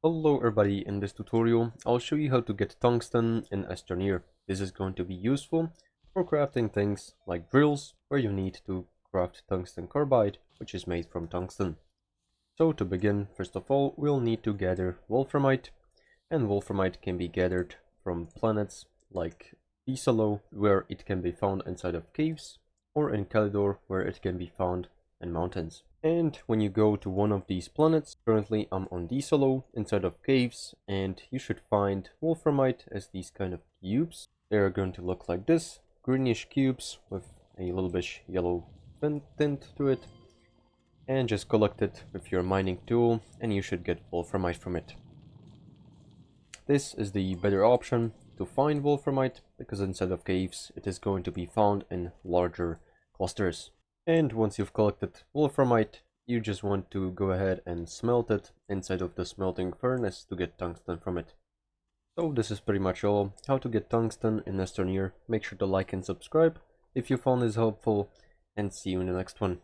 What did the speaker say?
Hello everybody, in this tutorial I'll show you how to get tungsten in Astroneer. This is going to be useful for crafting things like drills, where you need to craft tungsten carbide, which is made from tungsten. So to begin, first of all, we'll need to gather wolframite, and wolframite can be gathered from planets like Isalo, where it can be found inside of caves, or in Calidor, where it can be found in mountains. And when you go to one of these planets, currently I'm on Disalo, inside of caves, and you should find wolframite as these kind of cubes. They're going to look like this, greenish cubes with a little bit yellow tint to it. And just collect it with your mining tool, and you should get wolframite from it. This is the better option to find wolframite, because inside of caves it is going to be found in larger clusters. And once you've collected wolframite, you just want to go ahead and smelt it inside of the smelting furnace to get tungsten from it. So this is pretty much all how to get tungsten in Astroneer. Make sure to like and subscribe if you found this helpful, and see you in the next one.